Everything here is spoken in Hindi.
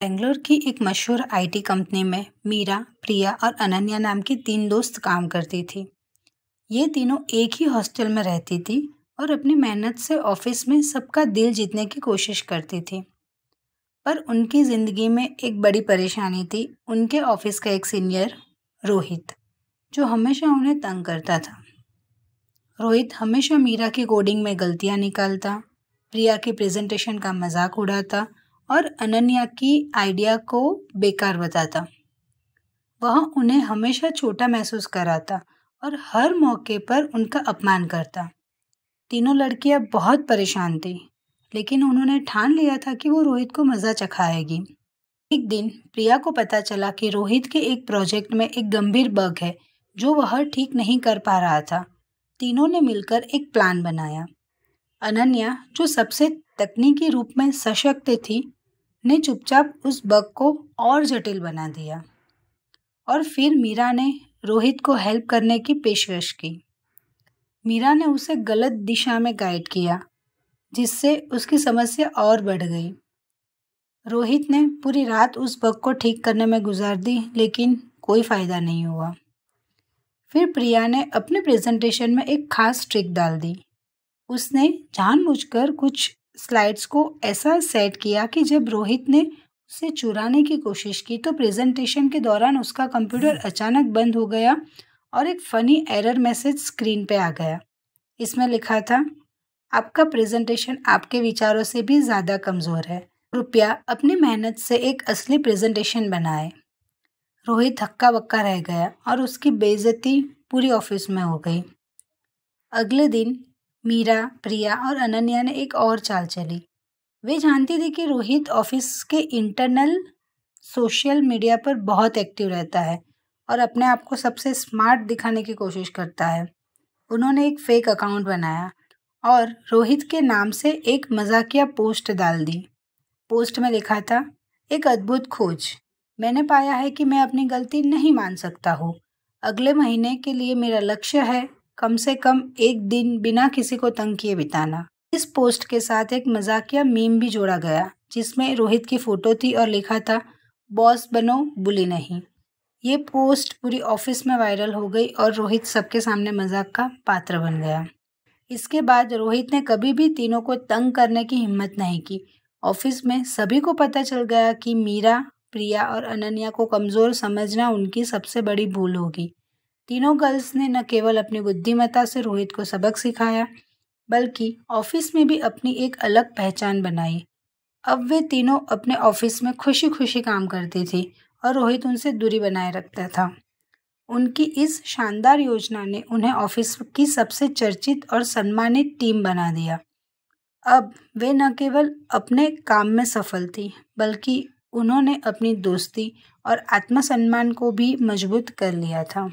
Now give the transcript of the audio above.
बेंगलोर की एक मशहूर आईटी कंपनी में मीरा, प्रिया और अनन्या नाम की 3 दोस्त काम करती थी। ये तीनों एक ही हॉस्टल में रहती थी और अपनी मेहनत से ऑफिस में सबका दिल जीतने की कोशिश करती थी। पर उनकी ज़िंदगी में एक बड़ी परेशानी थी, उनके ऑफिस का एक सीनियर रोहित, जो हमेशा उन्हें तंग करता था। रोहित हमेशा मीरा की कोडिंग में गलतियाँ निकालता, प्रिया की प्रेजेंटेशन का मजाक उड़ाता और अनन्या की आइडिया को बेकार बताता। वह उन्हें हमेशा छोटा महसूस कराता और हर मौके पर उनका अपमान करता। तीनों लड़कियां बहुत परेशान थी, लेकिन उन्होंने ठान लिया था कि वो रोहित को मजा चखाएगी। एक दिन प्रिया को पता चला कि रोहित के एक प्रोजेक्ट में एक गंभीर बग है जो वह ठीक नहीं कर पा रहा था। तीनों ने मिलकर एक प्लान बनाया। अनन्या, जो सबसे तकनीकी रूप में सशक्त थी, ने चुपचाप उस बग को और जटिल बना दिया और फिर मीरा ने रोहित को हेल्प करने की पेशकश की। मीरा ने उसे गलत दिशा में गाइड किया, जिससे उसकी समस्या और बढ़ गई। रोहित ने पूरी रात उस बग को ठीक करने में गुजार दी, लेकिन कोई फायदा नहीं हुआ। फिर प्रिया ने अपने प्रेजेंटेशन में एक खास ट्रिक डाल दी। उसने जानबूझकर कुछ स्लाइड्स को ऐसा सेट किया कि जब रोहित ने उसे चुराने की कोशिश की तो प्रेजेंटेशन के दौरान उसका कंप्यूटर अचानक बंद हो गया और एक फनी एरर मैसेज स्क्रीन पे आ गया। इसमें लिखा था, आपका प्रेजेंटेशन आपके विचारों से भी ज़्यादा कमज़ोर है, कृपया अपनी मेहनत से एक असली प्रेजेंटेशन बनाएं। रोहित हक्का बक्का रह गया और उसकी बेइज्जती पूरी ऑफिस में हो गई। अगले दिन मीरा, प्रिया और अनन्या ने एक और चाल चली। वे जानती थी कि रोहित ऑफिस के इंटरनल सोशल मीडिया पर बहुत एक्टिव रहता है और अपने आप को सबसे स्मार्ट दिखाने की कोशिश करता है। उन्होंने एक फेक अकाउंट बनाया और रोहित के नाम से एक मजाकिया पोस्ट डाल दी। पोस्ट में लिखा था, एक अद्भुत खोज, मैंने पाया है कि मैं अपनी गलती नहीं मान सकता हूँ। अगले महीने के लिए मेरा लक्ष्य है कम से कम एक दिन बिना किसी को तंग किए बिताना। इस पोस्ट के साथ एक मजाकिया मीम भी जोड़ा गया, जिसमें रोहित की फोटो थी और लिखा था, बॉस बनो, बुली नहीं। ये पोस्ट पूरी ऑफिस में वायरल हो गई और रोहित सबके सामने मजाक का पात्र बन गया। इसके बाद रोहित ने कभी भी तीनों को तंग करने की हिम्मत नहीं की। ऑफिस में सभी को पता चल गया कि मीरा, प्रिया और अनन्या को कमज़ोर समझना उनकी सबसे बड़ी भूल होगी। तीनों गर्ल्स ने न केवल अपनी बुद्धिमत्ता से रोहित को सबक सिखाया, बल्कि ऑफिस में भी अपनी एक अलग पहचान बनाई। अब वे तीनों अपने ऑफिस में खुशी खुशी काम करती थी और रोहित उनसे दूरी बनाए रखता था। उनकी इस शानदार योजना ने उन्हें ऑफिस की सबसे चर्चित और सम्मानित टीम बना दिया। अब वे न केवल अपने काम में सफल थी, बल्कि उन्होंने अपनी दोस्ती और आत्मसम्मान को भी मजबूत कर लिया था।